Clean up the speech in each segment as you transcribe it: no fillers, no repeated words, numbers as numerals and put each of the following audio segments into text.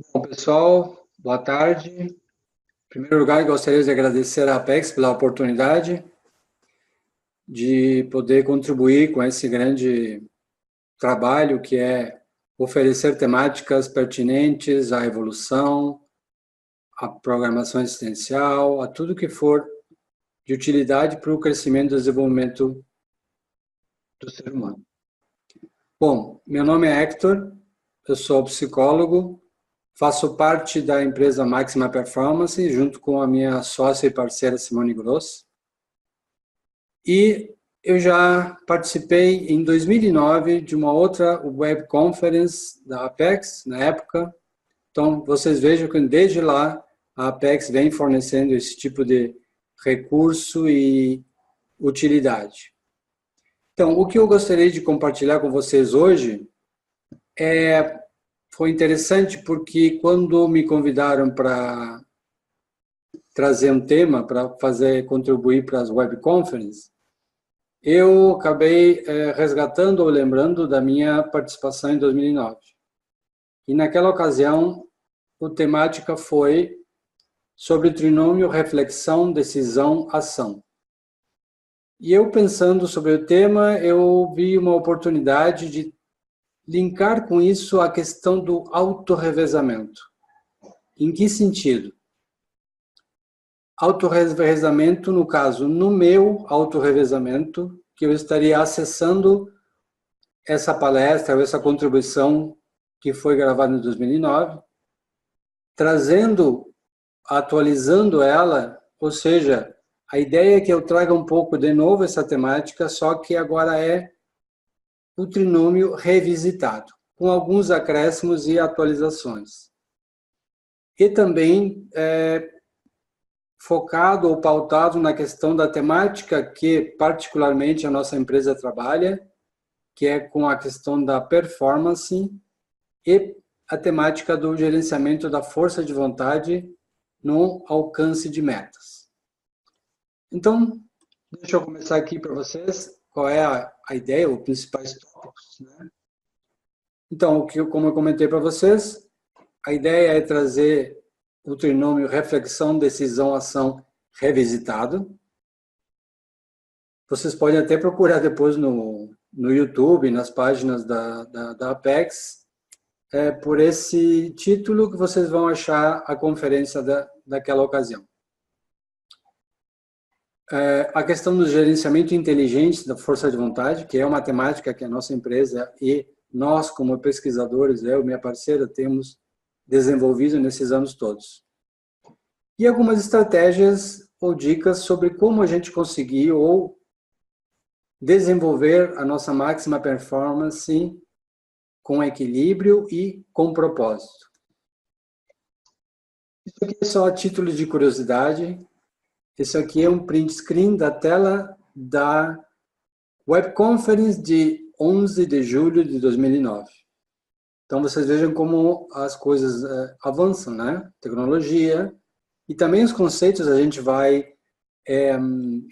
Bom, pessoal, boa tarde. Em primeiro lugar, gostaria de agradecer à Apex pela oportunidade de poder contribuir com esse grande trabalho que é oferecer temáticas pertinentes à evolução, à programação existencial, a tudo que for de utilidade para o crescimento e desenvolvimento do ser humano. Bom, meu nome é Hector, eu sou psicólogo, faço parte da empresa Máxima Performance, junto com a minha sócia e parceira Simone Gross. E eu já participei em 2009 de uma outra web conference da Apex, na época. Então, vocês vejam que desde lá a Apex vem fornecendo esse tipo de recurso e utilidade. Então, o que eu gostaria de compartilhar com vocês hoje foi interessante porque quando me convidaram para trazer um tema para contribuir para as web conferences, eu acabei resgatando ou lembrando da minha participação em 2009. E naquela ocasião, a temática foi sobre o trinômio reflexão, decisão, ação. E eu pensando sobre o tema, eu vi uma oportunidade de linkar com isso a questão do autorrevezamento. Em que sentido? Autorrevezamento, no caso, no meu autorrevezamento, que eu estaria acessando essa palestra, ou essa contribuição que foi gravada em 2009, trazendo, atualizando ela, ou seja, a ideia é que eu traga um pouco de novo essa temática, só que agora é o trinômio revisitado, com alguns acréscimos e atualizações. E também focado ou pautado na questão da temática que particularmente a nossa empresa trabalha, que é com a questão da performance e a temática do gerenciamento da força de vontade no alcance de metas. Então, deixa eu começar aqui para vocês qual é a ideia, os principais tópicos, né? Então, como eu comentei para vocês, a ideia é trazer o trinômio reflexão, decisão, ação revisitado. Vocês podem até procurar depois no YouTube, nas páginas da Apex, por esse título que vocês vão achar a conferência daquela ocasião. A questão do gerenciamento inteligente da força de vontade, que é uma temática que a nossa empresa e nós, como pesquisadores, eu e minha parceira, temos desenvolvido nesses anos todos. E algumas estratégias ou dicas sobre como a gente conseguir ou desenvolver a nossa máxima performance com equilíbrio e com propósito. Isso aqui é só a título de curiosidade. Isso aqui é um print screen da tela da Web Conference de 11 de julho de 2009. Então, vocês vejam como as coisas avançam, né? Tecnologia. E também os conceitos a gente vai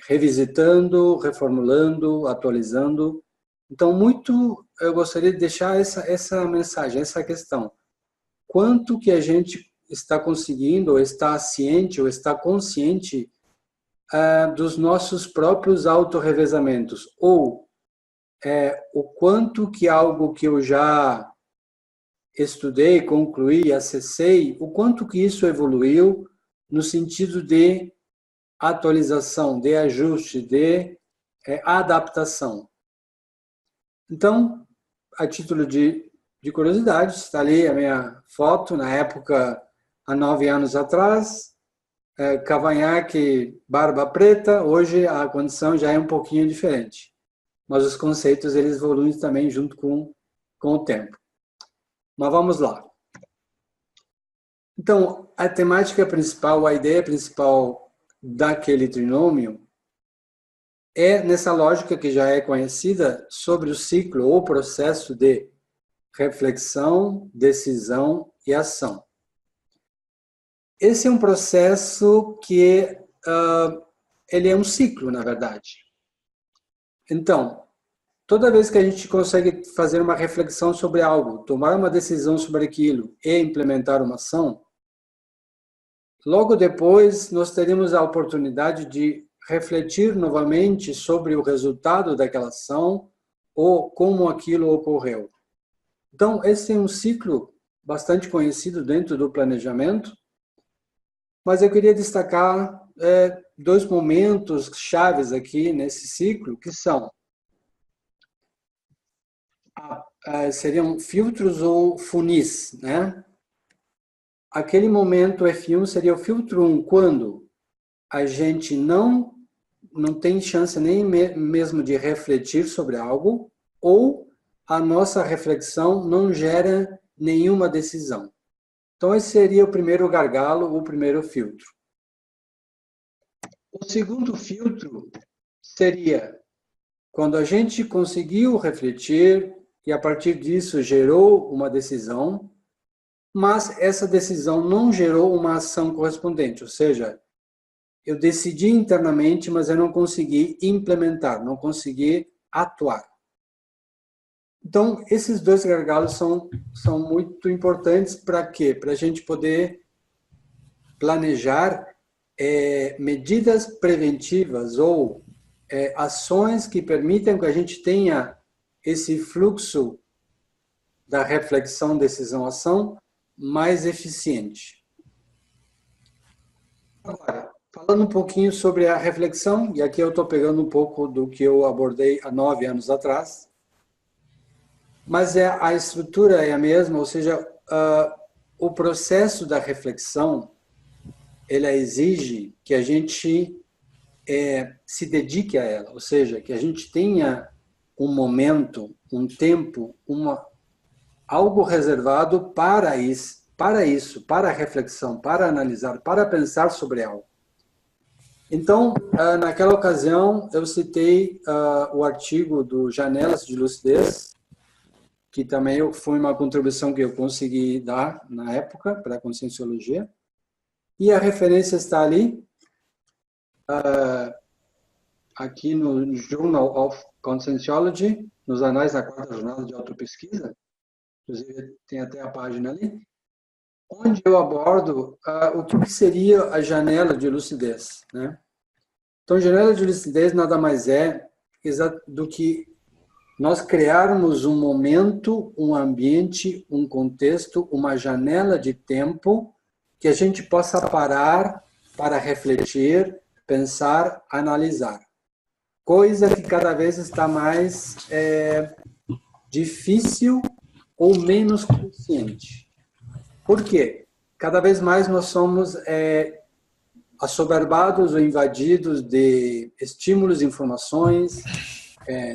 revisitando, reformulando, atualizando. Então, eu gostaria de deixar essa mensagem, essa questão. Quanto que a gente está conseguindo, ou está ciente, ou está consciente dos nossos próprios autorrevezamentos? Ou o quanto que algo que eu já estudei, concluí, acessei, o quanto que isso evoluiu no sentido de atualização, de ajuste, de adaptação. Então, a título de curiosidade, está ali a minha foto, na época, há 9 anos atrás, cavanhaque, barba preta, hoje a condição já é um pouquinho diferente. Mas os conceitos, eles evoluem também junto com o tempo. Mas vamos lá. Então, a temática principal, a ideia principal daquele trinômio é nessa lógica que já é conhecida sobre o ciclo ou processo de reflexão, decisão e ação. Esse é um processo que ele é um ciclo, na verdade. Então, toda vez que a gente consegue fazer uma reflexão sobre algo, tomar uma decisão sobre aquilo e implementar uma ação, logo depois nós teremos a oportunidade de refletir novamente sobre o resultado daquela ação ou como aquilo ocorreu. Então, esse é um ciclo bastante conhecido dentro do planejamento, mas eu queria destacar dois momentos chaves aqui nesse ciclo, que são seriam filtros ou funis, né? Aquele momento F1 seria o filtro 1, quando a gente não tem chance nem mesmo de refletir sobre algo, ou a nossa reflexão não gera nenhuma decisão. Então, esse seria o primeiro gargalo, o primeiro filtro. O segundo filtro seria quando a gente conseguiu refletir e, a partir disso, gerou uma decisão, mas essa decisão não gerou uma ação correspondente, ou seja, eu decidi internamente, mas eu não consegui implementar, não consegui atuar. Então, esses dois gargalos são muito importantes para quê? Para a gente poder planejar medidas preventivas ou ações que permitam que a gente tenha esse fluxo da reflexão, decisão, ação mais eficiente. Agora, falando um pouquinho sobre a reflexão, e aqui eu estou pegando um pouco do que eu abordei há 9 anos atrás, mas a estrutura é a mesma, ou seja, o processo da reflexão, ele exige que a gente se dedique a ela, ou seja, que a gente tenha um momento, um tempo, algo reservado para isso, para a reflexão, para analisar, para pensar sobre algo. Então, naquela ocasião, eu citei o artigo do Janelas de Lucidez, que também foi uma contribuição que eu consegui dar na época para a Conscienciologia, e a referência está ali, aqui no Journal of Conscienciology, nos anais da 4ª jornada de autopesquisa, inclusive tem até a página ali, onde eu abordo o que seria a janela de lucidez, né? Então, janela de lucidez nada mais é do que nós criarmos um momento, um ambiente, um contexto, uma janela de tempo que a gente possa parar para refletir, pensar, analisar. Coisa que cada vez está mais difícil ou menos consciente. Por quê? Cada vez mais nós somos assoberbados ou invadidos de estímulos, informações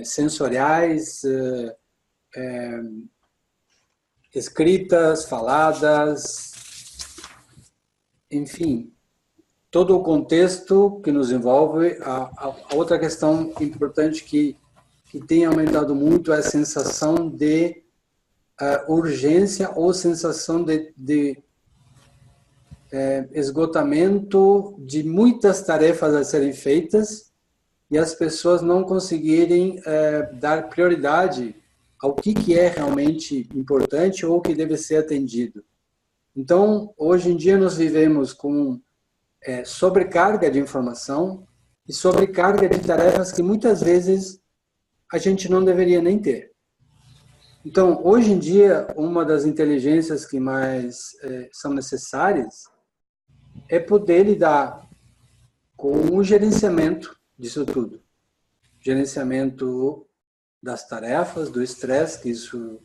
sensoriais, escritas, faladas, enfim, todo o contexto que nos envolve. A outra questão importante que tem aumentado muito é a sensação de urgência ou sensação de esgotamento de muitas tarefas a serem feitas e as pessoas não conseguirem dar prioridade ao que é realmente importante ou que deve ser atendido. Então, hoje em dia nós vivemos com sobrecarga de informação e sobrecarga de tarefas que muitas vezes a gente não deveria nem ter. Então, hoje em dia, uma das inteligências que mais são necessárias é poder lidar com o gerenciamento disso tudo. Gerenciamento das tarefas, do estresse que isso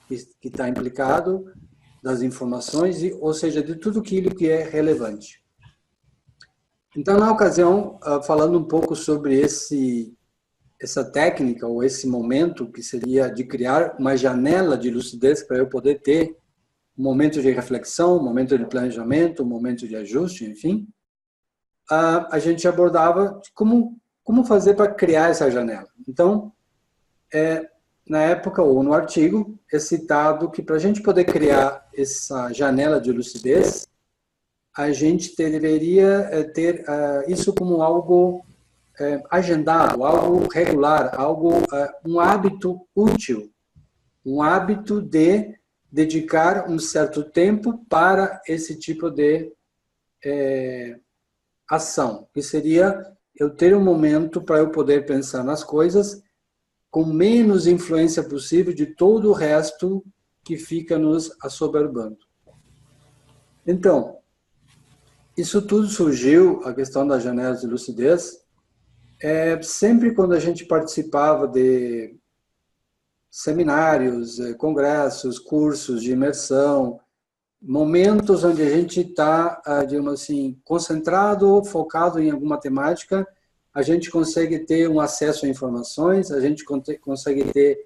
que está implicado, das informações, ou seja, de tudo aquilo que é relevante. Então, na ocasião, falando um pouco sobre essa técnica ou esse momento que seria de criar uma janela de lucidez para eu poder ter um momento de reflexão, um momento de planejamento, um momento de ajuste, enfim, a gente abordava como fazer para criar essa janela. Então, na época, ou no artigo, é citado que para a gente poder criar essa janela de lucidez, a gente deveria ter isso como algo agendado, algo regular, algo, um hábito útil, um hábito de dedicar um certo tempo para esse tipo de ação, que seria eu ter um momento para eu poder pensar nas coisas com menos influência possível de todo o resto que fica nos assoberbando. Então, isso tudo surgiu, a questão das janelas de lucidez, sempre quando a gente participava de seminários, congressos, cursos de imersão, momentos onde a gente está, digamos assim, concentrado, focado em alguma temática, a gente consegue ter um acesso a informações, a gente consegue ter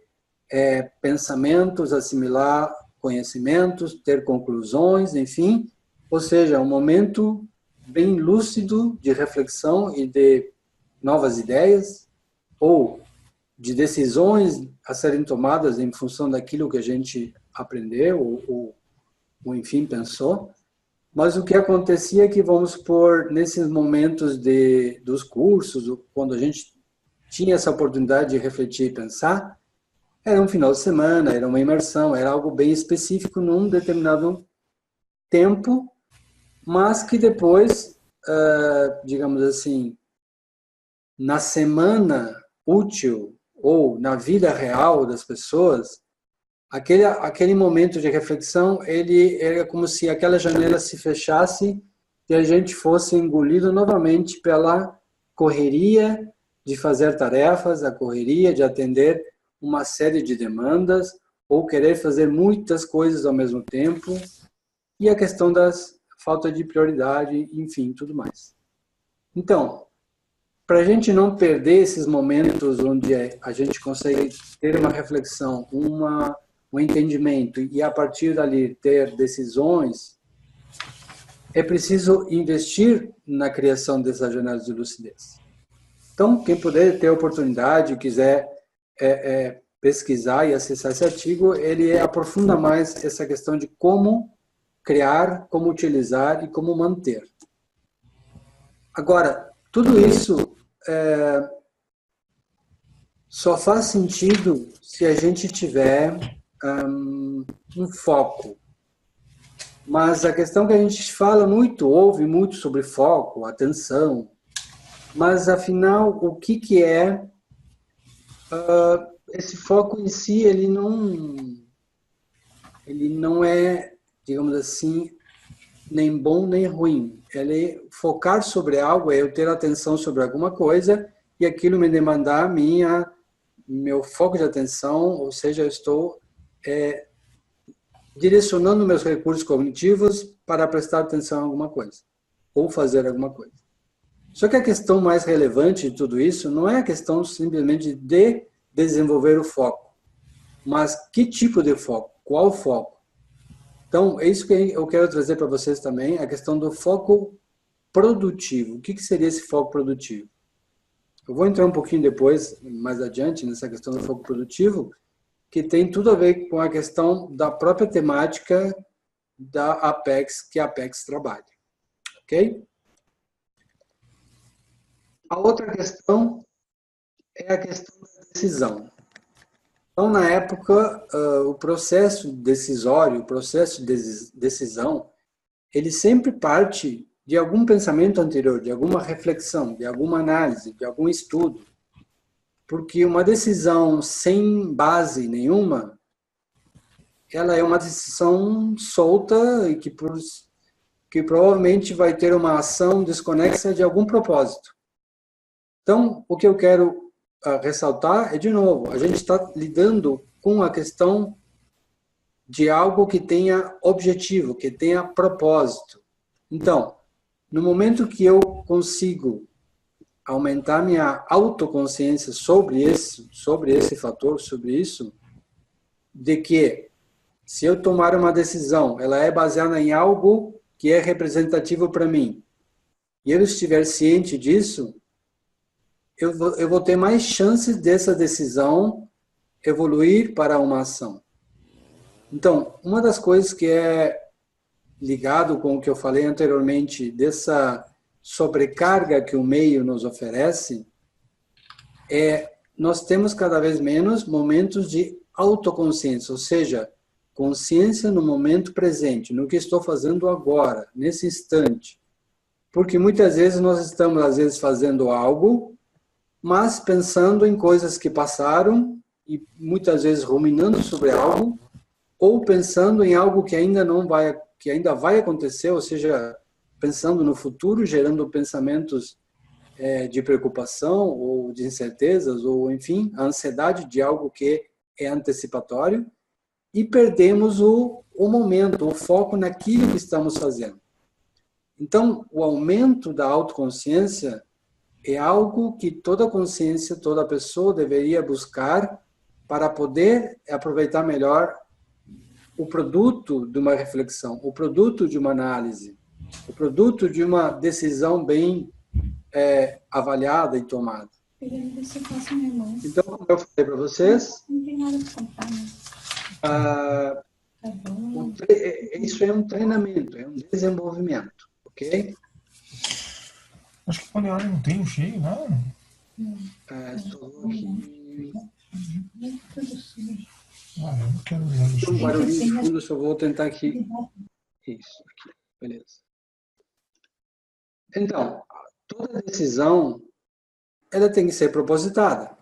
pensamentos, assimilar conhecimentos, ter conclusões, enfim, ou seja, um momento bem lúcido de reflexão e de novas ideias, ou de decisões a serem tomadas em função daquilo que a gente aprendeu ou enfim, pensou. Mas o que acontecia é que, vamos supor, nesses momentos dos cursos, quando a gente tinha essa oportunidade de refletir e pensar, era um final de semana, era uma imersão, era algo bem específico num determinado tempo, mas que depois, digamos assim, na semana útil ou na vida real das pessoas, aquele momento de reflexão, ele era como se aquela janela se fechasse e a gente fosse engolido novamente pela correria de fazer tarefas, a correria de atender uma série de demandas ou querer fazer muitas coisas ao mesmo tempo e a questão das falta de prioridade, enfim, tudo mais. Então, para a gente não perder esses momentos onde a gente consegue ter uma reflexão, um entendimento e a partir dali ter decisões, é preciso investir na criação dessas janelas de lucidez. Então, quem puder ter a oportunidade, quiser pesquisar e acessar esse artigo, ele aprofunda mais essa questão de como criar, como utilizar e como manter. Agora, tudo isso só faz sentido se a gente tiver um foco. Mas a questão que a gente fala muito, ouve muito sobre foco, atenção, mas afinal, o que é esse foco em si? Ele não é, digamos assim, nem bom nem ruim. Ele focar sobre algo é eu ter atenção sobre alguma coisa e aquilo me demandar meu foco de atenção, ou seja, eu estou direcionando meus recursos cognitivos para prestar atenção em alguma coisa ou fazer alguma coisa. Só que a questão mais relevante de tudo isso não é a questão simplesmente de desenvolver o foco, mas que tipo de foco, qual foco. Então, é isso que eu quero trazer para vocês também, a questão do foco produtivo. O que seria esse foco produtivo? Eu vou entrar um pouquinho depois, mais adiante, nessa questão do foco produtivo, que tem tudo a ver com a questão da própria temática da Apex, que a Apex trabalha. Ok? A outra questão é a questão da decisão. Então, na época, o processo decisório, o processo de decisão, ele sempre parte de algum pensamento anterior, de alguma reflexão, de alguma análise, de algum estudo. Porque uma decisão sem base nenhuma, ela é uma decisão solta e que provavelmente vai ter uma ação desconexa de algum propósito. Então, o que eu quero ressaltar é, de novo, a gente está lidando com a questão de algo que tenha objetivo, que tenha propósito. Então, no momento que eu consigo aumentar minha autoconsciência sobre esse fator, sobre isso, de que se eu tomar uma decisão, ela é baseada em algo que é representativo para mim, e eu estiver ciente disso, eu vou ter mais chances dessa decisão evoluir para uma ação. Então, uma das coisas que é ligado com o que eu falei anteriormente, dessa sobrecarga que o meio nos oferece, nós temos cada vez menos momentos de autoconsciência, ou seja, consciência no momento presente, no que estou fazendo agora, nesse instante. Porque muitas vezes nós estamos, às vezes, fazendo algo, mas pensando em coisas que passaram e muitas vezes ruminando sobre algo, ou pensando em algo que ainda não vai, que ainda vai acontecer, ou seja, pensando no futuro, gerando pensamentos de preocupação ou de incertezas, ou enfim, a ansiedade de algo que é antecipatório, e perdemos o momento, o foco naquilo que estamos fazendo. Então, o aumento da autoconsciência é algo que toda consciência, toda pessoa deveria buscar para poder aproveitar melhor o produto de uma reflexão, o produto de uma análise, o produto de uma decisão bem avaliada e tomada. Então, como eu falei para vocês, isso é um treinamento, é um desenvolvimento, ok? Acho que o Poliário não tem um cheio, não? Estou aqui. Eu não quero usar o cheio. Um barulhinho de fundo, só vou tentar aqui. Isso, aqui, beleza. Então, toda decisão, ela tem que ser propositada.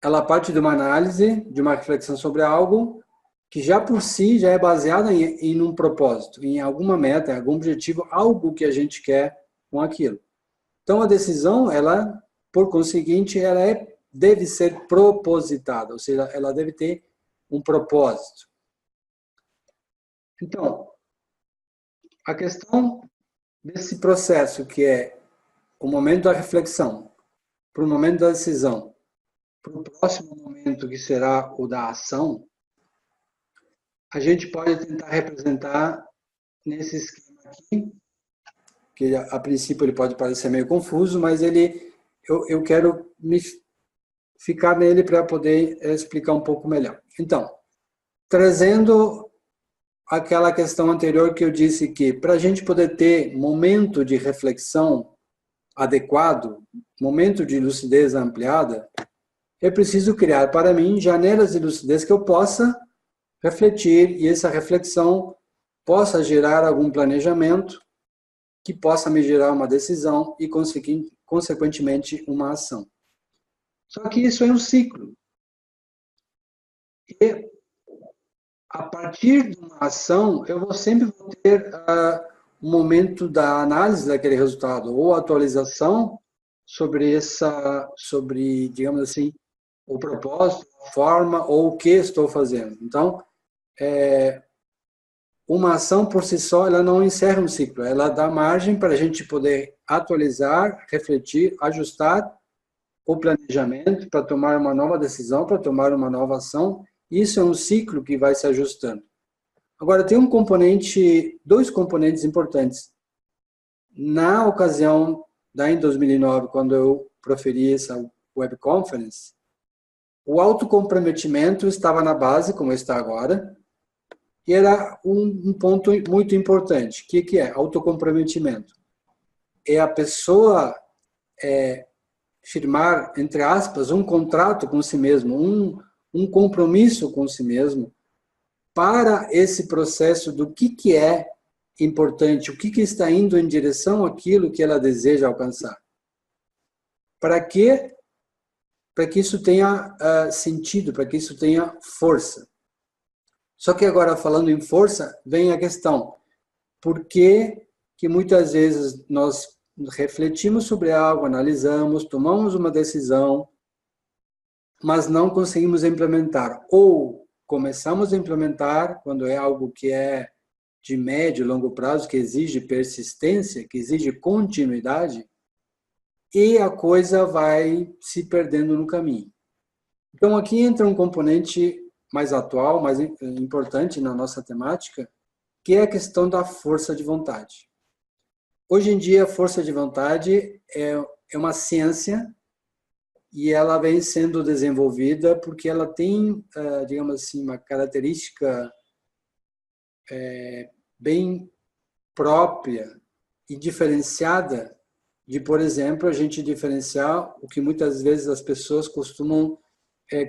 Ela parte de uma análise, de uma reflexão sobre algo que já por si já é baseada em um propósito, em alguma meta, em algum objetivo, algo que a gente quer com aquilo. Então, a decisão, ela, por conseguinte, ela deve ser propositada, ou seja, ela deve ter um propósito. Então, a questão desse processo que é o momento da reflexão, para o momento da decisão, para o próximo momento que será o da ação, a gente pode tentar representar nesse esquema aqui, que a princípio ele pode parecer meio confuso, mas eu quero ficar nele para poder explicar um pouco melhor. Então, trazendo aquela questão anterior que eu disse que para a gente poder ter momento de reflexão adequado, momento de lucidez ampliada, é preciso criar para mim janelas de lucidez que eu possa refletir e essa reflexão possa gerar algum planejamento que possa me gerar uma decisão e, consequentemente, uma ação. Só que isso é um ciclo. E, a partir de uma ação, eu vou sempre ter um momento da análise daquele resultado, ou atualização sobre, digamos assim, o propósito, a forma ou o que estou fazendo. Então, uma ação por si só, ela não encerra um ciclo, ela dá margem para a gente poder atualizar, refletir, ajustar o planejamento para tomar uma nova decisão, para tomar uma nova ação. Isso é um ciclo que vai se ajustando. Agora, tem dois componentes importantes. Na ocasião, em 2009, quando eu proferi essa web conference, o autocomprometimento estava na base, como está agora, e era um ponto muito importante. O que é autocomprometimento? É a pessoa firmar, entre aspas, um contrato com si mesmo, um compromisso com si mesmo, para esse processo do que é importante, o que está indo em direção àquilo que ela deseja alcançar. Para quê? Para que isso tenha sentido, para que isso tenha força. Só que agora, falando em força, vem a questão. Por que muitas vezes nós refletimos sobre algo, analisamos, tomamos uma decisão, mas não conseguimos implementar? Ou começamos a implementar quando é algo que é de médio e longo prazo, que exige persistência, que exige continuidade, e a coisa vai se perdendo no caminho. Então, aqui entra um componente mais atual, mais importante na nossa temática, que é a questão da força de vontade. Hoje em dia, a força de vontade é uma ciência e ela vem sendo desenvolvida porque ela tem, digamos assim, uma característica bem própria e diferenciada de, por exemplo, a gente diferenciar o que muitas vezes as pessoas costumam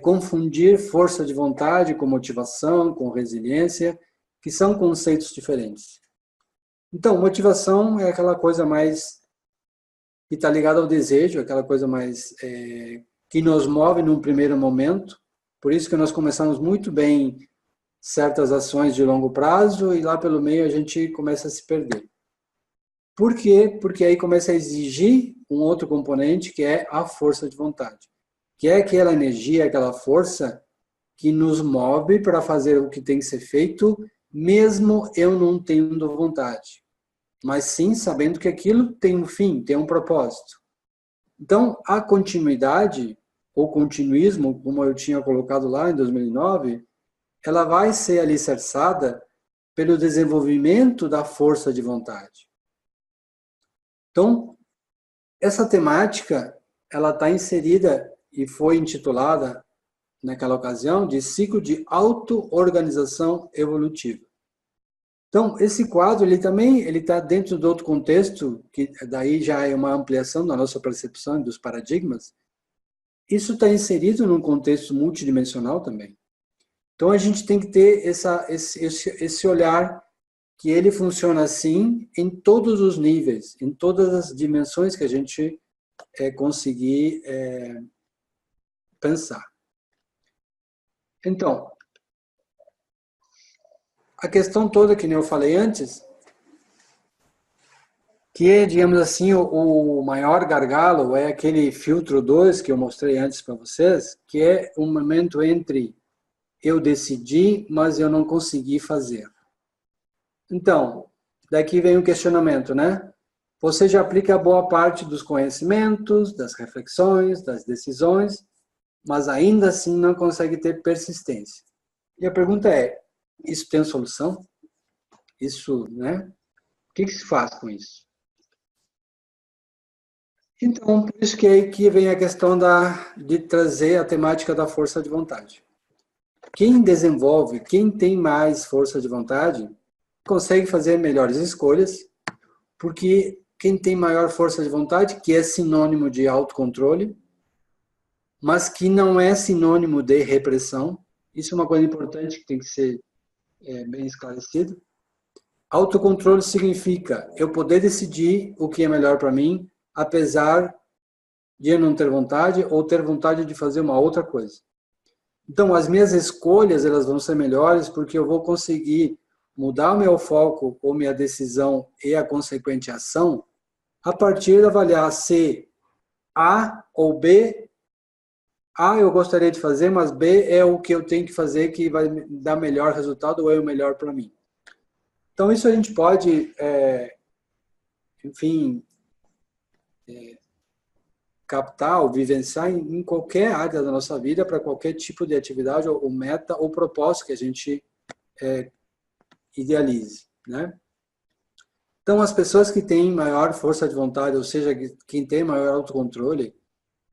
confundir força de vontade com motivação, com resiliência, que são conceitos diferentes. Então, motivação é aquela coisa mais que está ligada ao desejo, aquela coisa mais que nos move num primeiro momento. Por isso que nós começamos muito bem certas ações de longo prazo e lá pelo meio a gente começa a se perder. Por quê? Porque aí começa a exigir um outro componente que é a força de vontade, que é aquela energia, aquela força que nos move para fazer o que tem que ser feito, mesmo eu não tendo vontade, mas sim sabendo que aquilo tem um fim, tem um propósito. Então, a continuidade, ou continuismo, como eu tinha colocado lá em 2009, ela vai ser alicerçada pelo desenvolvimento da força de vontade. Então, essa temática, ela está inserida e foi intitulada, naquela ocasião, de ciclo de auto-organização evolutiva. Então, esse quadro, ele também está dentro de outro contexto, que daí já é uma ampliação da nossa percepção dos paradigmas. Isso está inserido num contexto multidimensional também. Então, a gente tem que ter esse olhar que ele funciona assim em todos os níveis, em todas as dimensões que a gente conseguir pensar. Então, a questão toda, que nem eu falei antes, que é, digamos assim, o maior gargalo é aquele filtro 2 que eu mostrei antes para vocês, que é um momento entre eu decidi, mas eu não consegui fazer. Então, daqui vem o questionamento, né? Você já aplica boa parte dos conhecimentos, das reflexões, das decisões, mas ainda assim não consegue ter persistência. E a pergunta é, isso tem solução? Isso, né? O que se faz com isso? Então, por isso que aí que vem a questão de trazer a temática da força de vontade. Quem desenvolve, quem tem mais força de vontade, consegue fazer melhores escolhas, porque quem tem maior força de vontade, que é sinônimo de autocontrole, mas que não é sinônimo de repressão, isso é uma coisa importante que tem que ser bem esclarecido. Autocontrole significa eu poder decidir o que é melhor para mim, apesar de eu não ter vontade ou ter vontade de fazer uma outra coisa. Então, as minhas escolhas elas vão ser melhores porque eu vou conseguir mudar o meu foco ou minha decisão e a consequente ação a partir de avaliar se A ou B, A eu gostaria de fazer, mas B é o que eu tenho que fazer que vai dar melhor resultado ou é o melhor para mim. Então, isso a gente pode, enfim, captar ou vivenciar em qualquer área da nossa vida, para qualquer tipo de atividade ou meta ou propósito que a gente idealize, né? Então, as pessoas que têm maior força de vontade, ou seja, quem tem maior autocontrole,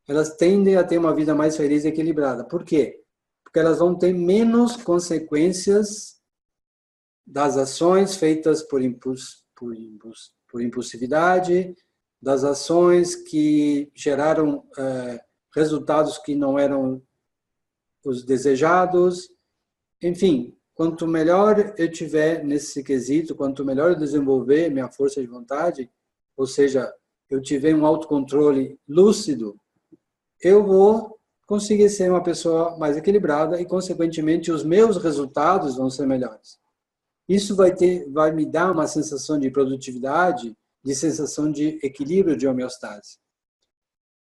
elas tendem a ter uma vida mais feliz e equilibrada. Por quê? Porque elas vão ter menos consequências das ações feitas por impulsividade, das ações que geraram resultados que não eram os desejados. Enfim, quanto melhor eu tiver nesse quesito, quanto melhor eu desenvolver minha força de vontade, ou seja, eu tiver um autocontrole lúcido, eu vou conseguir ser uma pessoa mais equilibrada e, consequentemente, os meus resultados vão ser melhores. Isso vai me dar uma sensação de produtividade, de sensação de equilíbrio, de homeostase.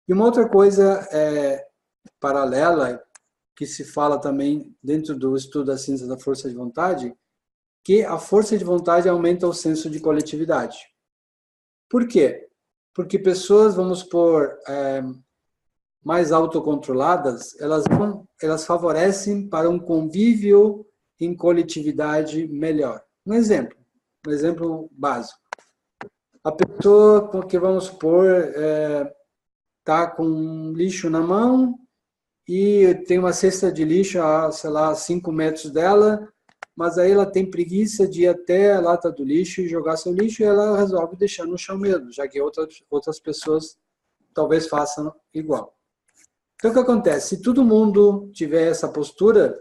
E uma outra coisa paralela, que se fala também dentro do estudo da ciência da força de vontade, que a força de vontade aumenta o senso de coletividade. Por quê? Porque pessoas, vamos supor, mais autocontroladas, elas favorecem para um convívio em coletividade melhor. Um exemplo básico. A pessoa que, vamos supor, está com um lixo na mão e tem uma cesta de lixo a, sei lá, 5 metros dela, mas aí ela tem preguiça de ir até a lata do lixo e jogar seu lixo, e ela resolve deixar no chão mesmo, já que outras pessoas talvez façam igual. Então, o que acontece? Se todo mundo tiver essa postura,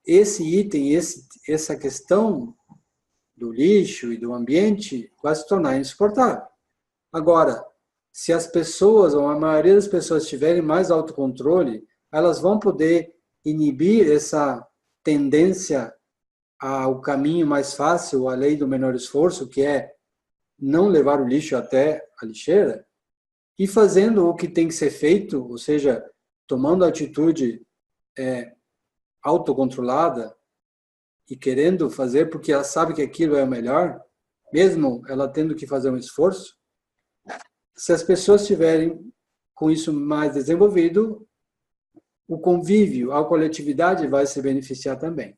esse item, essa questão do lixo e do ambiente vai se tornar insuportável. Agora, se as pessoas, ou a maioria das pessoas tiverem mais autocontrole, elas vão poder inibir essa tendência ao caminho mais fácil, à lei do menor esforço, que é não levar o lixo até a lixeira, e fazendo o que tem que ser feito, ou seja, tomando a atitude autocontrolada e querendo fazer porque ela sabe que aquilo é o melhor, mesmo ela tendo que fazer um esforço. Se as pessoas tiverem com isso mais desenvolvido, o convívio, a coletividade vai se beneficiar também.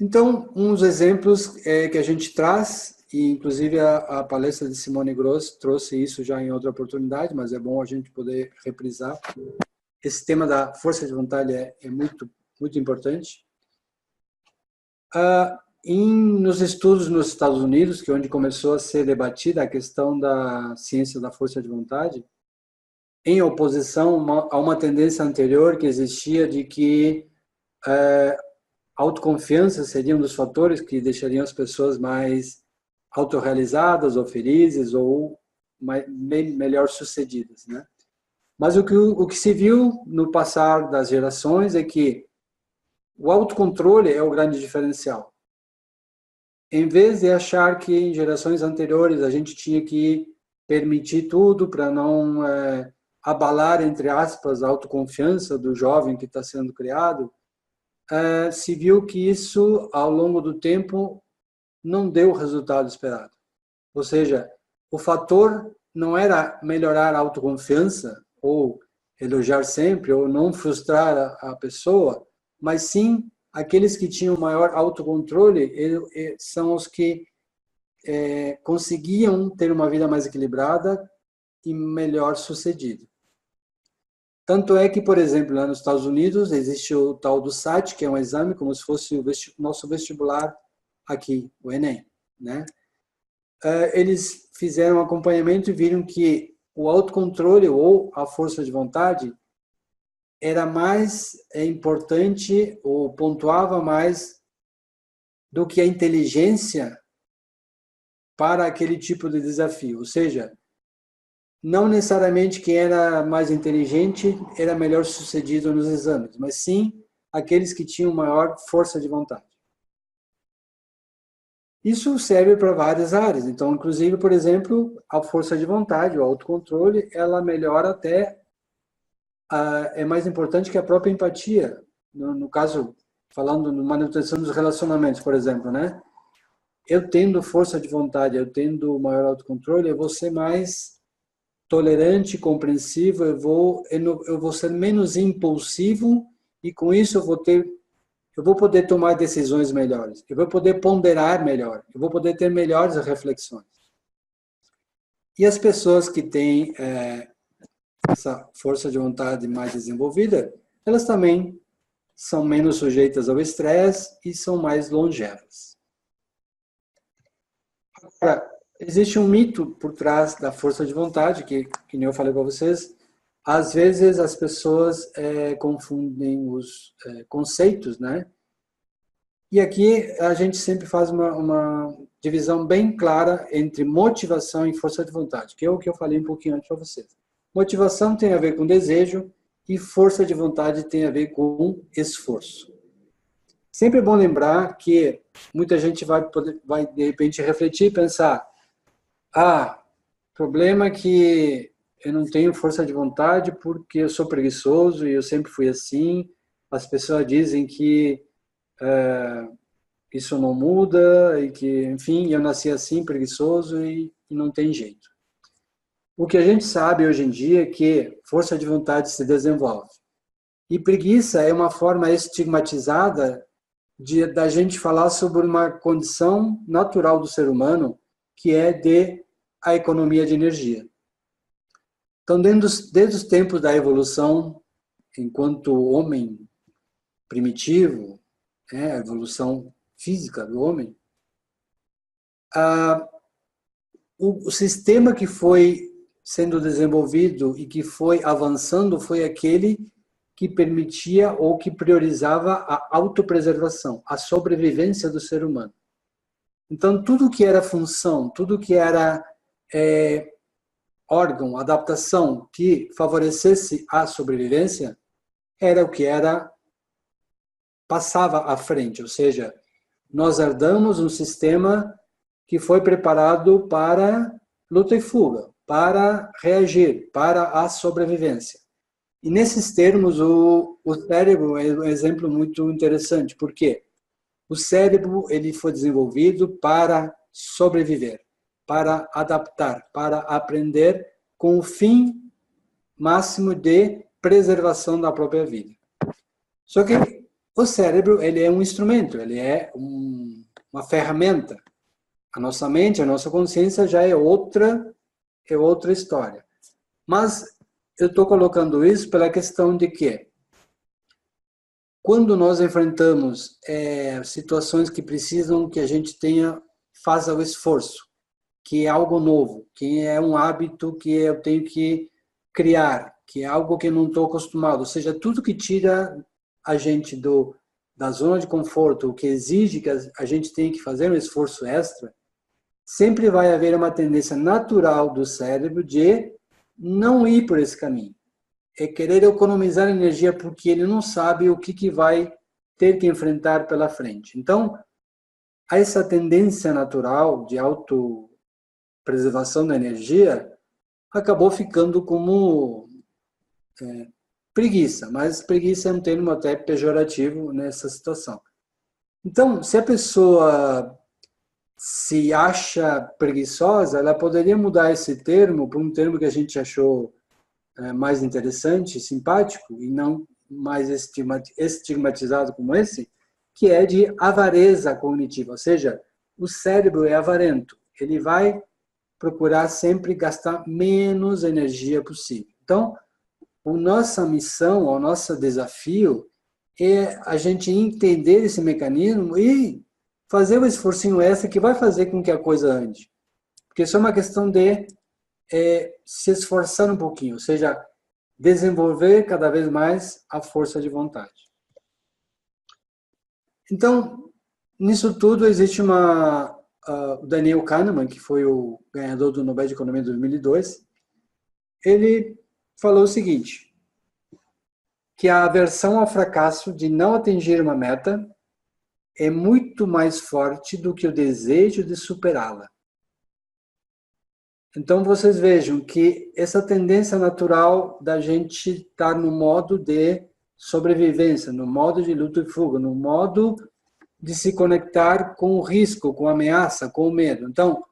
Então, uns exemplos que a gente traz, e inclusive a palestra de Simone Gross trouxe isso já em outra oportunidade, mas é bom a gente poder reprisar. Esse tema da força de vontade é muito, muito importante. Nos estudos nos Estados Unidos, que é onde começou a ser debatida a questão da ciência da força de vontade, em oposição a uma tendência anterior que existia de que autoconfiança seria um dos fatores que deixariam as pessoas mais autorrealizadas ou felizes ou melhor sucedidas, né? Mas o que se viu no passar das gerações é que o autocontrole é o grande diferencial. Em vez de achar que em gerações anteriores a gente tinha que permitir tudo para não abalar, entre aspas, a autoconfiança do jovem que está sendo criado, se viu que isso, ao longo do tempo, não deu o resultado esperado. Ou seja, o fator não era melhorar a autoconfiança, ou elogiar sempre, ou não frustrar a pessoa, mas sim aqueles que tinham maior autocontrole são os que conseguiam ter uma vida mais equilibrada e melhor sucedida. Tanto é que, por exemplo, lá nos Estados Unidos existe o tal do SAT, que é um exame como se fosse o nosso vestibular aqui, o Enem, né? Eles fizeram um acompanhamento e viram que o autocontrole ou a força de vontade era mais importante ou pontuava mais do que a inteligência para aquele tipo de desafio. Ou seja, não necessariamente quem era mais inteligente era melhor sucedido nos exames, mas sim aqueles que tinham maior força de vontade. Isso serve para várias áreas. Então, inclusive, por exemplo, a força de vontade, o autocontrole, ela melhora até, é mais importante que a própria empatia. No caso, falando na manutenção dos relacionamentos, por exemplo, né? Eu tendo força de vontade, eu tendo maior autocontrole, eu vou ser mais tolerante, compreensivo, eu vou ser menos impulsivo e com isso eu vou poder tomar decisões melhores, eu vou poder ponderar melhor, eu vou poder ter melhores reflexões. E as pessoas que têm essa força de vontade mais desenvolvida, elas também são menos sujeitas ao estresse e são mais longevas. Agora, existe um mito por trás da força de vontade, que nem eu falei para vocês, às vezes as pessoas confundem os conceitos, né? E aqui a gente sempre faz uma divisão bem clara entre motivação e força de vontade, que é o que eu falei um pouquinho antes para vocês. Motivação tem a ver com desejo e força de vontade tem a ver com esforço. Sempre é bom lembrar que muita gente vai de repente refletir e pensar: problema é que eu não tenho força de vontade porque eu sou preguiçoso e eu sempre fui assim. As pessoas dizem que isso não muda e que, enfim, eu nasci assim, preguiçoso e não tem jeito. O que a gente sabe hoje em dia é que força de vontade se desenvolve. E preguiça é uma forma estigmatizada da gente falar sobre uma condição natural do ser humano, que é a economia de energia. Então, desde os tempos da evolução, enquanto homem primitivo, a evolução física do homem, o sistema que foi sendo desenvolvido e que foi avançando foi aquele que permitia ou que priorizava a autopreservação, a sobrevivência do ser humano. Então, tudo que era função, tudo que era órgão, adaptação que favorecesse a sobrevivência, era o que passava à frente, ou seja, nós herdamos um sistema que foi preparado para luta e fuga, para reagir, para a sobrevivência. E nesses termos, o cérebro é um exemplo muito interessante, porque o cérebro ele foi desenvolvido para sobreviver, para adaptar, para aprender com o fim máximo de preservação da própria vida. Só que o cérebro ele é um instrumento, ele é uma ferramenta. A nossa mente, a nossa consciência já é outra história. Mas eu estou colocando isso pela questão de que quando nós enfrentamos situações que precisam que a gente faça o esforço, que é algo novo, que é um hábito que eu tenho que criar, que é algo que eu não estou acostumado, ou seja, tudo que tira a gente da zona de conforto, o que exige que a gente tenha que fazer um esforço extra, sempre vai haver uma tendência natural do cérebro de não ir por esse caminho. É querer economizar energia porque ele não sabe o que vai ter que enfrentar pela frente. Então, essa tendência natural de autopreservação da energia acabou ficando como preguiça, mas preguiça é um termo até pejorativo nessa situação. Então, se a pessoa se acha preguiçosa, ela poderia mudar esse termo para um termo que a gente achou mais interessante, simpático, e não mais estigmatizado como esse, que é de avareza cognitiva, ou seja, o cérebro é avarento, ele vai procurar sempre gastar menos energia possível. Então, a nossa missão, o nosso desafio é a gente entender esse mecanismo e fazer um esforcinho extra que vai fazer com que a coisa ande. Porque isso é uma questão de se esforçar um pouquinho, ou seja, desenvolver cada vez mais a força de vontade. Então, nisso tudo existe o Daniel Kahneman, que foi o ganhador do Nobel de Economia de 2002, ele falou o seguinte, que a aversão ao fracasso de não atingir uma meta é muito mais forte do que o desejo de superá-la. Então, vocês vejam que essa tendência natural da gente estar no modo de sobrevivência, no modo de luta e fuga, no modo de se conectar com o risco, com a ameaça, com o medo. Então,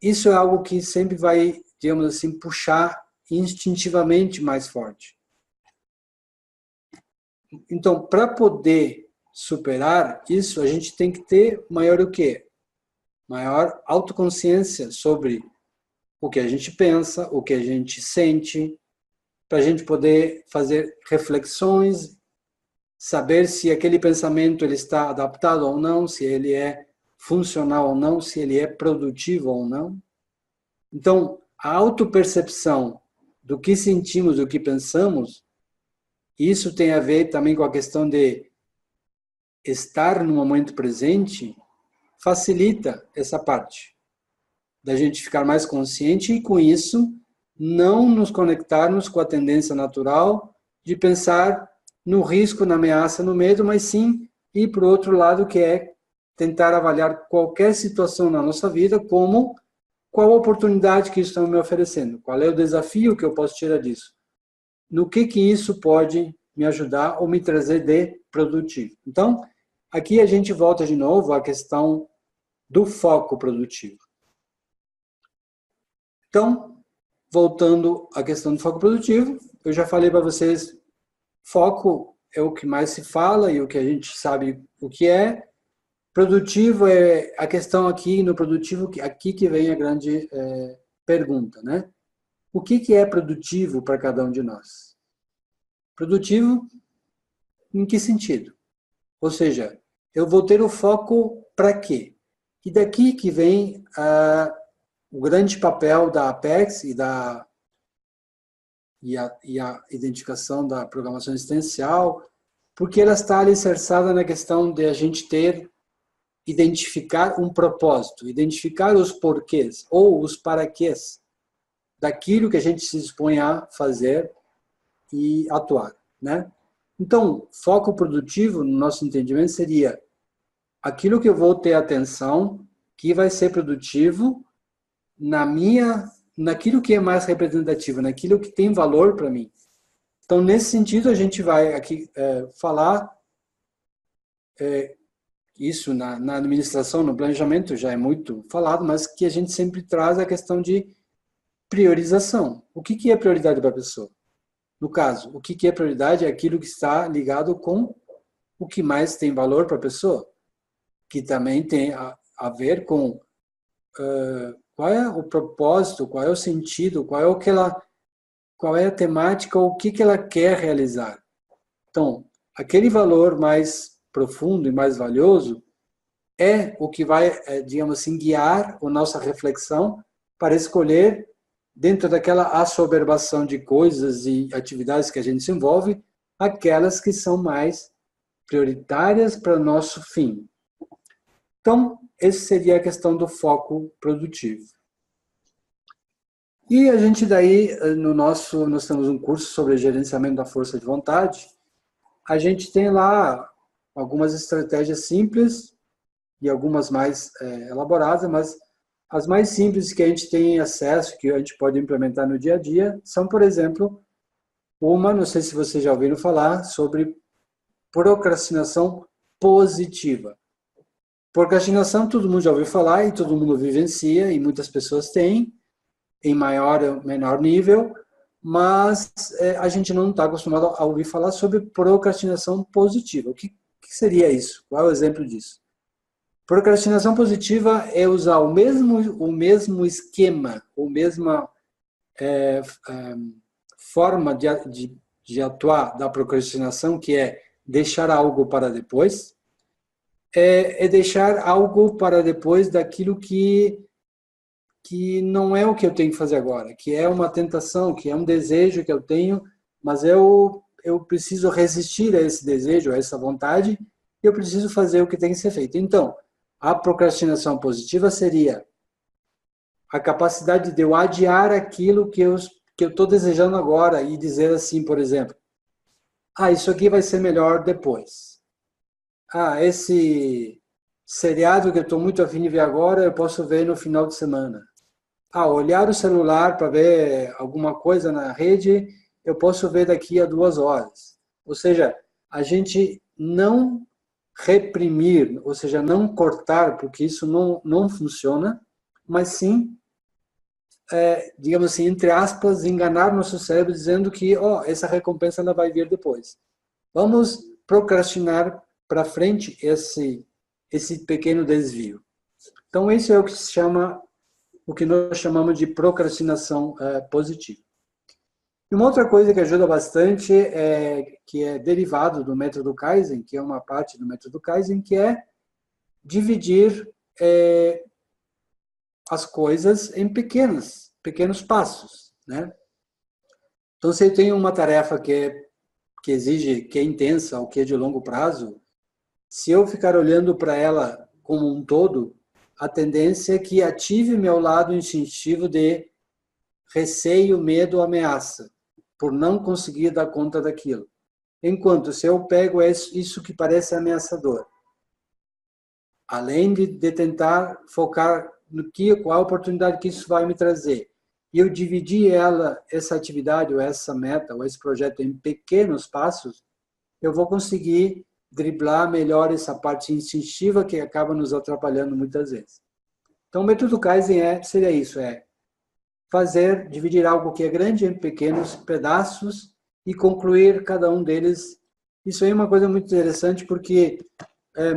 isso é algo que sempre vai, digamos assim, puxar instintivamente mais forte. Então, para poder superar isso, a gente tem que ter maior o quê? Maior autoconsciência sobre o que a gente pensa, o que a gente sente, para a gente poder fazer reflexões, saber se aquele pensamento ele está adaptado ou não, se ele é funcional ou não, se ele é produtivo ou não. Então, a autopercepção do que sentimos, do que pensamos, isso tem a ver também com a questão de estar no momento presente, facilita essa parte da gente ficar mais consciente e, com isso, não nos conectarmos com a tendência natural de pensar no risco, na ameaça, no medo, mas sim ir para o outro lado, que é tentar avaliar qualquer situação na nossa vida como qual a oportunidade que isso está me oferecendo, qual é o desafio que eu posso tirar disso, no que isso pode me ajudar ou me trazer de produtivo. Então, aqui a gente volta de novo à questão do foco produtivo. Então, voltando à questão do foco produtivo, eu já falei para vocês, foco é o que mais se fala e o que a gente sabe o que é. Produtivo é a questão aqui no produtivo, aqui que vem a grande pergunta, né? O que é produtivo para cada um de nós? Produtivo em que sentido? Ou seja, eu vou ter o foco para quê? E daqui que vem o grande papel da Apex e a identificação da programação existencial, porque ela está alicerçada na questão de a gente identificar um propósito, identificar os porquês ou os paraquês daquilo que a gente se dispõe a fazer e atuar, né? Então, foco produtivo, no nosso entendimento, seria aquilo que eu vou ter atenção, que vai ser produtivo naquilo que é mais representativo, naquilo que tem valor para mim. Então, nesse sentido, a gente vai aqui falar isso na administração, no planejamento, já é muito falado, mas que a gente sempre traz a questão de priorização. O que é prioridade para a pessoa? No caso, o que é prioridade é aquilo que está ligado com o que mais tem valor para a pessoa, que também tem a ver com qual é o propósito, qual é o sentido, qual é a temática, o que ela quer realizar. Então, aquele valor mais profundo e mais valioso é o que vai, digamos assim, guiar a nossa reflexão para escolher, dentro daquela assoberbação de coisas e atividades que a gente se envolve, aquelas que são mais prioritárias para o nosso fim. Então, essa seria a questão do foco produtivo. E a gente daí, nós temos um curso sobre gerenciamento da força de vontade, a gente tem lá algumas estratégias simples e algumas mais elaboradas, mas as mais simples que a gente tem acesso, que a gente pode implementar no dia a dia, são, por exemplo, não sei se vocês já ouviram falar, sobre procrastinação positiva. Procrastinação todo mundo já ouviu falar e todo mundo vivencia e muitas pessoas têm, em maior ou menor nível, mas a gente não está acostumado a ouvir falar sobre procrastinação positiva. O que seria isso? Qual é o exemplo disso? Procrastinação positiva é usar o mesmo esquema, a mesma forma de atuar da procrastinação, que é deixar algo para depois, é deixar algo para depois daquilo que não é o que eu tenho que fazer agora, que é uma tentação, que é um desejo que eu tenho, mas eu preciso resistir a esse desejo, a essa vontade, e eu preciso fazer o que tem que ser feito. Então, a procrastinação positiva seria a capacidade de eu adiar aquilo que eu estou desejando agora e dizer assim, por exemplo, isso aqui vai ser melhor depois. Esse seriado que eu estou muito afim de ver agora, eu posso ver no final de semana. Olhar o celular para ver alguma coisa na rede, eu posso ver daqui a 2 horas. Ou seja, a gente não reprimir, ou seja, não cortar, porque isso não funciona, mas sim, digamos assim, entre aspas, enganar nosso cérebro dizendo que essa recompensa ela vai vir depois. Vamos procrastinar para frente esse pequeno desvio. Então, isso é o que nós chamamos de procrastinação positiva. E uma outra coisa que ajuda bastante, que é derivado do método Kaizen, que é uma parte do método Kaizen, que é dividir as coisas em pequenos passos, né? Então, se eu tenho uma tarefa que é intensa ou que é de longo prazo, se eu ficar olhando para ela como um todo, a tendência é que ative meu lado instintivo de receio, medo, ameaça, por não conseguir dar conta daquilo. Enquanto se eu pego isso que parece ameaçador, além de tentar focar no qual a oportunidade que isso vai me trazer, e eu dividir essa atividade, ou essa meta, ou esse projeto em pequenos passos, eu vou conseguir driblar melhor essa parte instintiva que acaba nos atrapalhando muitas vezes. Então, o método Kaizen seria isso, dividir algo que é grande em pequenos pedaços e concluir cada um deles. Isso aí é uma coisa muito interessante porque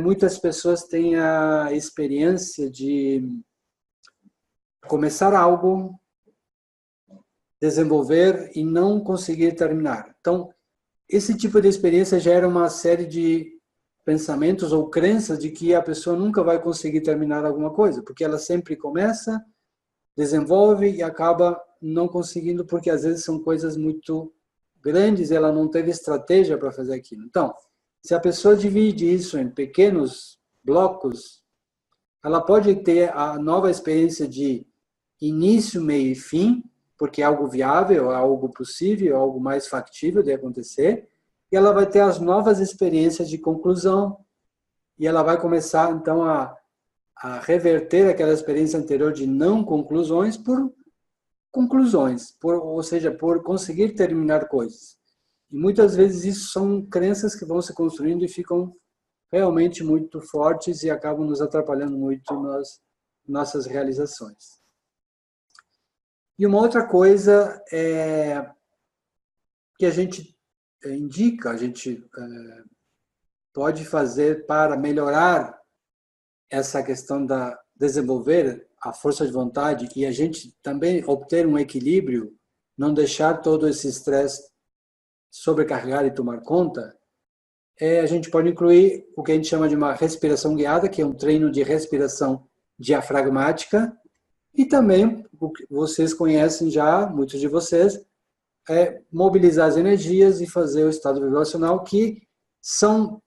muitas pessoas têm a experiência de começar algo, desenvolver e não conseguir terminar. Então, esse tipo de experiência gera uma série de pensamentos ou crenças de que a pessoa nunca vai conseguir terminar alguma coisa, porque ela sempre começa, desenvolve e acaba não conseguindo, porque às vezes são coisas muito grandes e ela não teve estratégia para fazer aquilo. Então, se a pessoa divide isso em pequenos blocos, ela pode ter a nova experiência de início, meio e fim, porque é algo viável, é algo possível, é algo mais factível de acontecer, e ela vai ter as novas experiências de conclusão, e ela vai começar, então, a reverter aquela experiência anterior de não conclusões por conclusões, ou seja, por conseguir terminar coisas. E muitas vezes isso são crenças que vão se construindo e ficam realmente muito fortes e acabam nos atrapalhando muito nas nossas realizações. E uma outra coisa é que a gente indica, a gente pode fazer para melhorar essa questão da desenvolver a força de vontade e a gente também obter um equilíbrio, não deixar todo esse estresse sobrecarregar e tomar conta, a gente pode incluir o que a gente chama de uma respiração guiada, que é um treino de respiração diafragmática, e também, o que vocês conhecem já, muitos de vocês, mobilizar as energias e fazer o estado vibracional, que são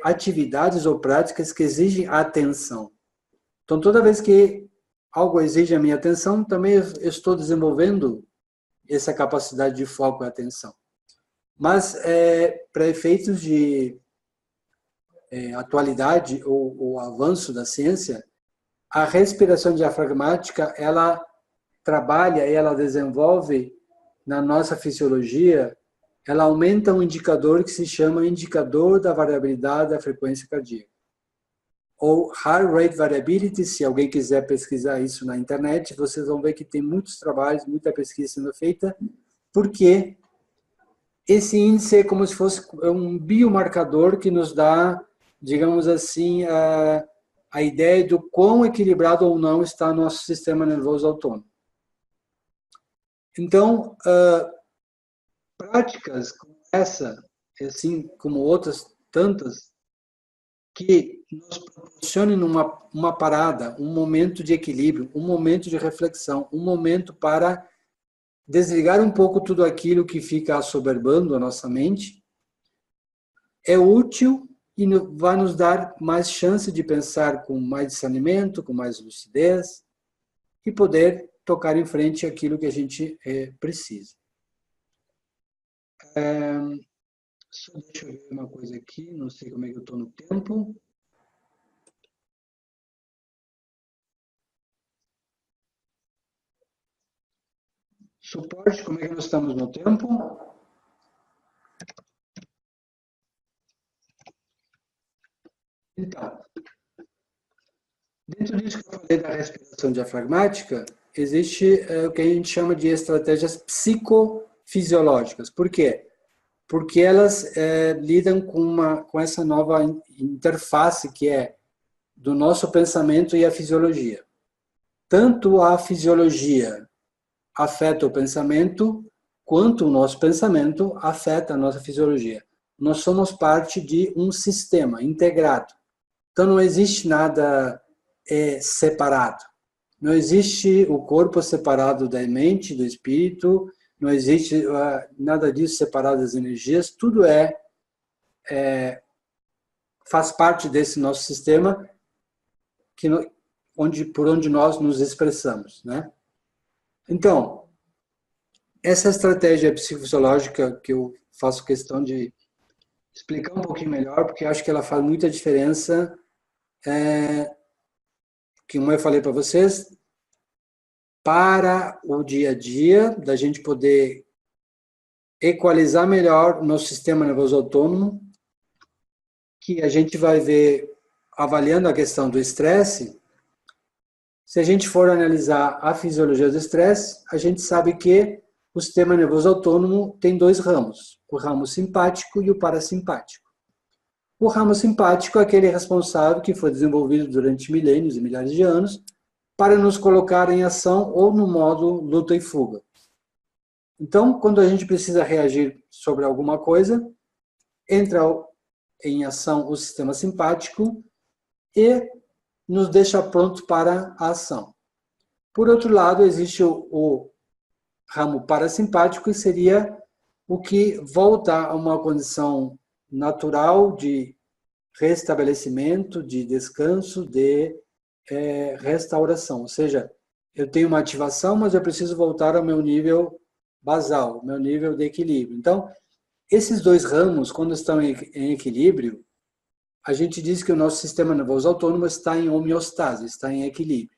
atividades ou práticas que exigem atenção. Então, toda vez que algo exige a minha atenção, também eu estou desenvolvendo essa capacidade de foco e atenção. Mas, para efeitos de atualidade ou avanço da ciência, a respiração diafragmática, ela trabalha e ela desenvolve na nossa fisiologia, ela aumenta um indicador que se chama indicador da variabilidade da frequência cardíaca. Ou Heart Rate Variability, se alguém quiser pesquisar isso na internet, vocês vão ver que tem muitos trabalhos, muita pesquisa sendo feita, porque esse índice é como se fosse um biomarcador que nos dá, digamos assim, a ideia do quão equilibrado ou não está nosso sistema nervoso autônomo. Então, práticas como essa, assim como outras tantas, que nos proporcionem uma parada, um momento de equilíbrio, um momento de reflexão, um momento para desligar um pouco tudo aquilo que fica assoberbando a nossa mente, é útil e vai nos dar mais chance de pensar com mais discernimento, com mais lucidez e poder tocar em frente aquilo que a gente precisa. Só deixa eu ver uma coisa aqui, não sei como é que eu estou no tempo. Suporte, como é que nós estamos no tempo? Então, dentro disso que eu falei da respiração diafragmática, existe o que a gente chama de estratégias psicofisiológicas. Por quê? Porque elas lidam com essa nova interface que é do nosso pensamento e a fisiologia. Tanto a fisiologia afeta o pensamento, quanto o nosso pensamento afeta a nossa fisiologia. Nós somos parte de um sistema integrado. Então não existe nada separado. Não existe o corpo separado da mente, do espírito, não existe nada disso separado das energias, tudo faz parte desse nosso sistema por onde nós nos expressamos, né? Então, essa estratégia psicofisiológica que eu faço questão de explicar um pouquinho melhor, porque acho que ela faz muita diferença, que como eu falei para vocês, para o dia a dia, da gente poder equalizar melhor o nosso sistema nervoso autônomo, que a gente vai ver, avaliando a questão do estresse, se a gente for analisar a fisiologia do estresse, a gente sabe que o sistema nervoso autônomo tem dois ramos, o ramo simpático e o parasimpático. O ramo simpático é aquele responsável que foi desenvolvido durante milênios e milhares de anos para nos colocar em ação ou no modo luta e fuga. Então, quando a gente precisa reagir sobre alguma coisa, entra em ação o sistema simpático e nos deixa pronto para a ação. Por outro lado, existe o ramo parasimpático, que seria o que volta a uma condição natural de restabelecimento, de descanso, de restauração. Ou seja, eu tenho uma ativação, mas eu preciso voltar ao meu nível basal, meu nível de equilíbrio. Então, esses dois ramos, quando estão em equilíbrio, a gente diz que o nosso sistema nervoso autônomo está em homeostase, está em equilíbrio.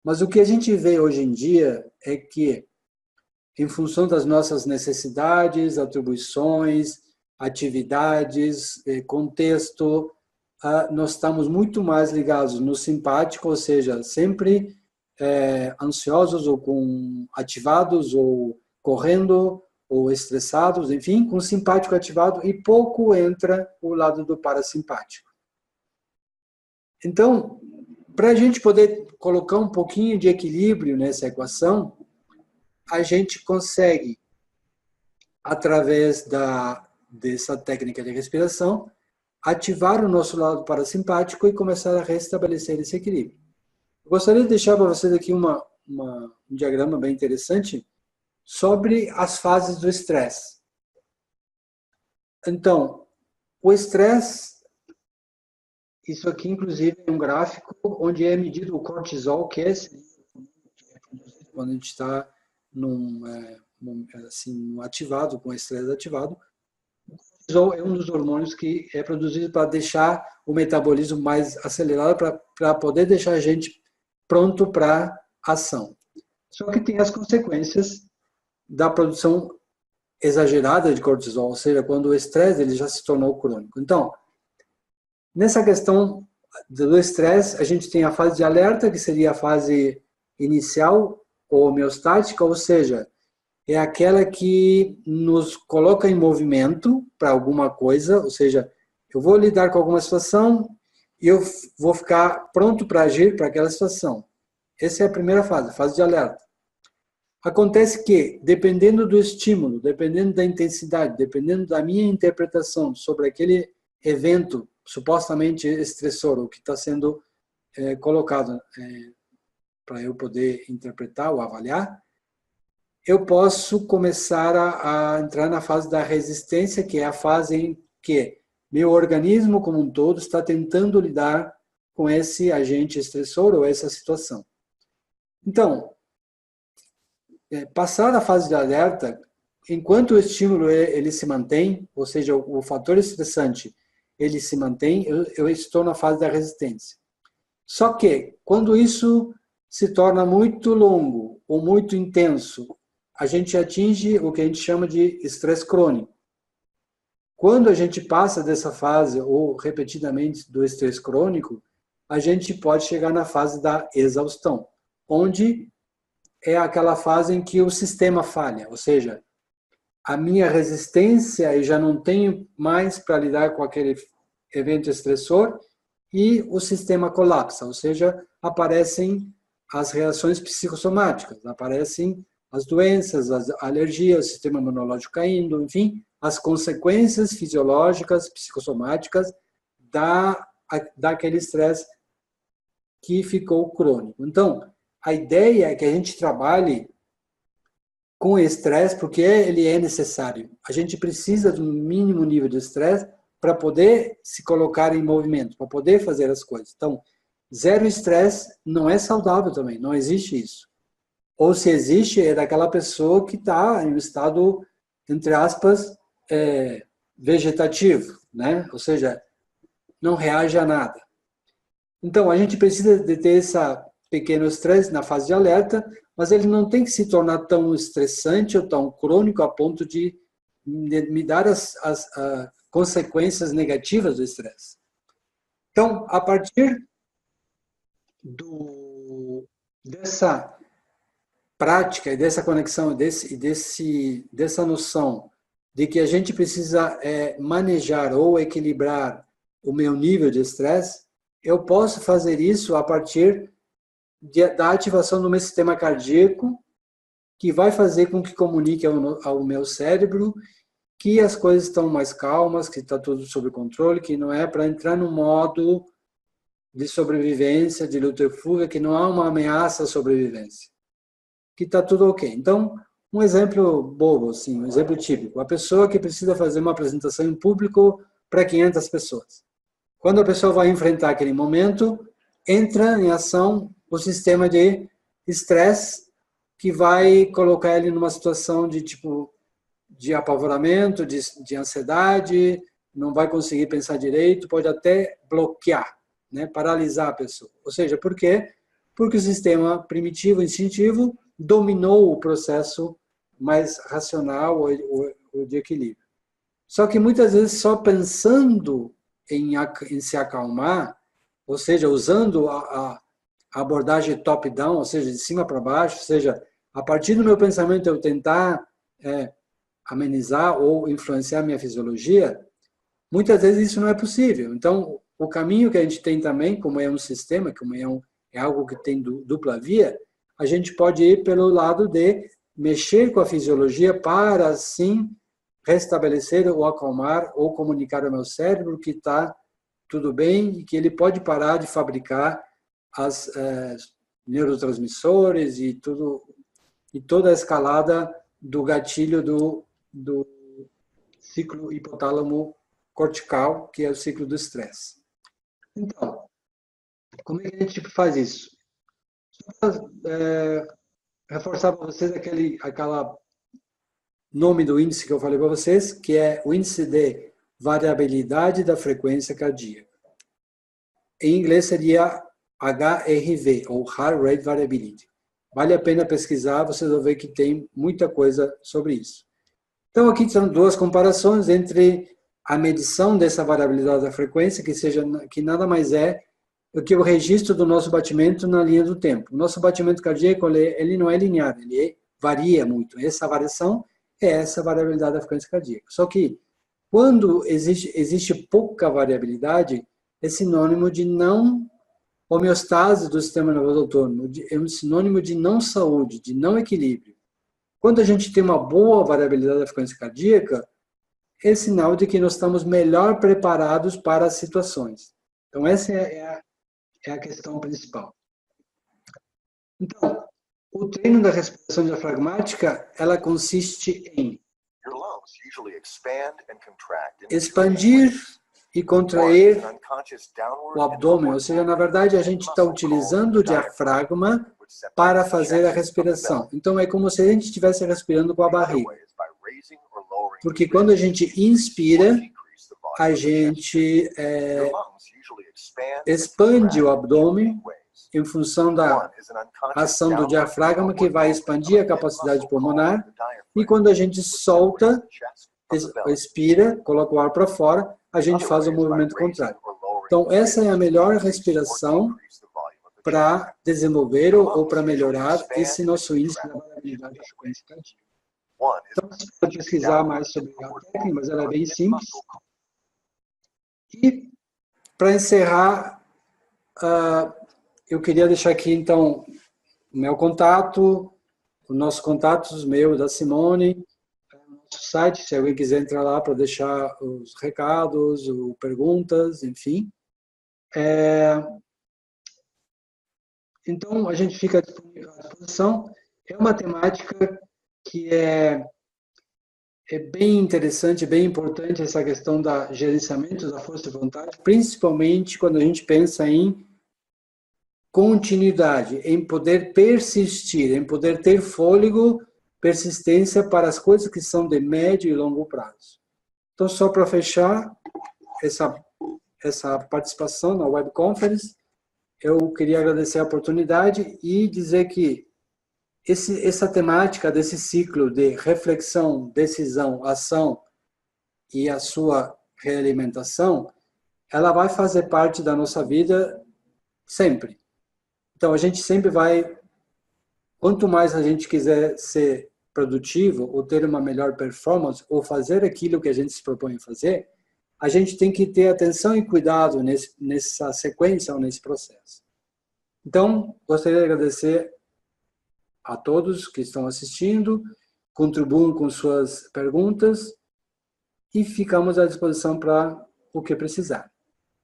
Mas o que a gente vê hoje em dia é que, em função das nossas necessidades, atribuições, atividades, contexto, nós estamos muito mais ligados no simpático, ou seja, sempre ansiosos ou ativados ou correndo ou estressados, enfim, com simpático ativado e pouco entra o lado do parasimpático. Então, para a gente poder colocar um pouquinho de equilíbrio nessa equação, a gente consegue, através dessa técnica de respiração, ativar o nosso lado parasimpático e começar a restabelecer esse equilíbrio. Eu gostaria de deixar para vocês aqui um diagrama bem interessante sobre as fases do estresse. Então, o estresse, isso aqui inclusive é um gráfico onde é medido o cortisol, que é quando a gente está ativado, com estresse ativado. O cortisol é um dos hormônios que é produzido para deixar o metabolismo mais acelerado, para poder deixar a gente pronto para ação. Só que tem as consequências da produção exagerada de cortisol, ou seja, quando o estresse ele já se tornou crônico. Então, nessa questão do estresse, a gente tem a fase de alerta, que seria a fase inicial ou homeostática, ou seja, é aquela que nos coloca em movimento para alguma coisa, ou seja, eu vou lidar com alguma situação e eu vou ficar pronto para agir para aquela situação. Essa é a primeira fase, fase de alerta. Acontece que, dependendo do estímulo, dependendo da intensidade, dependendo da minha interpretação sobre aquele evento supostamente estressor, o que está sendo colocado para eu poder interpretar ou avaliar, eu posso começar a entrar na fase da resistência, que é a fase em que meu organismo como um todo está tentando lidar com esse agente estressor ou essa situação. Então, passar a fase de alerta, enquanto o estímulo ele se mantém, ou seja, o fator estressante ele se mantém, eu estou na fase da resistência. Só que, quando isso se torna muito longo ou muito intenso, a gente atinge o que a gente chama de estresse crônico. Quando a gente passa dessa fase, ou repetidamente do estresse crônico, a gente pode chegar na fase da exaustão, onde é aquela fase em que o sistema falha, ou seja, a minha resistência, eu já não tenho mais para lidar com aquele evento estressor e o sistema colapsa, ou seja, aparecem as reações psicossomáticas, aparecem as doenças, as alergias, o sistema imunológico caindo, enfim, as consequências fisiológicas, psicossomáticas daquele estresse que ficou crônico. Então, a ideia é que a gente trabalhe com estresse, porque ele é necessário. A gente precisa de um mínimo nível de estresse para poder se colocar em movimento, para poder fazer as coisas. Então, zero estresse não é saudável também, não existe isso. Ou se existe, é daquela pessoa que está em um estado, entre aspas, vegetativo, né? Ou seja, não reage a nada. Então, a gente precisa de ter esse pequeno estresse na fase de alerta, mas ele não tem que se tornar tão estressante ou tão crônico a ponto de me dar as consequências negativas do estresse. Então, a partir dessa prática e dessa conexão, dessa noção de que a gente precisa manejar ou equilibrar o meu nível de estresse, eu posso fazer isso a partir da ativação do meu sistema cardíaco, que vai fazer com que comunique ao meu cérebro que as coisas estão mais calmas, que está tudo sob controle, que não é para entrar no modo de sobrevivência, de luta e fuga, que não há uma ameaça à sobrevivência, que está tudo ok. Então, um exemplo bobo, assim, um exemplo típico. A pessoa que precisa fazer uma apresentação em público para 500 pessoas. Quando a pessoa vai enfrentar aquele momento, entra em ação o sistema de estresse que vai colocar ele numa situação de tipo de apavoramento, de ansiedade, não vai conseguir pensar direito, pode até bloquear, né, paralisar a pessoa. Ou seja, por quê? Porque o sistema primitivo, instintivo, dominou o processo mais racional ou de equilíbrio. Só que muitas vezes só pensando em se acalmar, ou seja, usando a abordagem top-down, ou seja, de cima para baixo, ou seja, a partir do meu pensamento eu tentar amenizar ou influenciar a minha fisiologia, muitas vezes isso não é possível. Então, o caminho que a gente tem também, como é um sistema, como é algo que tem dupla via, a gente pode ir pelo lado de mexer com a fisiologia para, assim, restabelecer ou acalmar ou comunicar ao meu cérebro que está tudo bem e que ele pode parar de fabricar as neurotransmissores e toda a escalada do gatilho do ciclo hipotálamo cortical, que é o ciclo do estresse. Então, como é que a gente faz isso? Só para reforçar para vocês aquela nome do índice que eu falei para vocês, que é o índice de variabilidade da frequência cardíaca. Em inglês seria HRV, ou Heart Rate Variability. Vale a pena pesquisar, vocês vão ver que tem muita coisa sobre isso. Então, aqui são duas comparações entre a medição dessa variabilidade da frequência, que nada mais é do que o registro do nosso batimento na linha do tempo. O nosso batimento cardíaco, ele não é linear, ele varia muito. Essa variação é essa variabilidade da frequência cardíaca. Só que, quando existe pouca variabilidade, é sinônimo de não homeostase do sistema nervoso autônomo, é um sinônimo de não saúde, de não equilíbrio. Quando a gente tem uma boa variabilidade da frequência cardíaca, é sinal de que nós estamos melhor preparados para as situações. Então, essa é a questão principal. Então, o treino da respiração diafragmática, ela consiste em expandir e contrair o abdômen, ou seja, na verdade, a gente está utilizando o diafragma para fazer a respiração. Então, é como se a gente estivesse respirando com a barriga. Porque quando a gente inspira, a gente expande o abdômen em função da ação do diafragma, que vai expandir a capacidade pulmonar, e quando a gente solta, expira, coloca o ar para fora, a gente faz o movimento contrário. Então, essa é a melhor respiração para desenvolver ou para melhorar esse nosso índice de variabilidade da frequência cardíaca. Então, você pode pesquisar mais sobre a técnica, mas ela é bem simples. E, para encerrar, eu queria deixar aqui, então, o meu contato, os nossos contatos, meu da Simone, o nosso site, se alguém quiser entrar lá para deixar os recados, ou perguntas, enfim. Então, a gente fica à disposição. É uma temática que é bem interessante, bem importante, essa questão da gerenciamento da força de vontade, principalmente quando a gente pensa em continuidade, em poder persistir, em poder ter fôlego, persistência para as coisas que são de médio e longo prazo. Então, só para fechar essa participação na webconference, eu queria agradecer a oportunidade e dizer que essa temática desse ciclo de reflexão, decisão, ação e a sua realimentação, ela vai fazer parte da nossa vida sempre. Então, a gente sempre vai, quanto mais a gente quiser ser produtivo, ou ter uma melhor performance, ou fazer aquilo que a gente se propõe a fazer, a gente tem que ter atenção e cuidado nessa sequência ou nesse processo. Então, gostaria de agradecer a todos que estão assistindo, contribuam com suas perguntas e ficamos à disposição para o que precisar.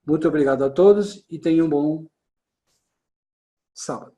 Muito obrigado a todos e tenham um bom sábado.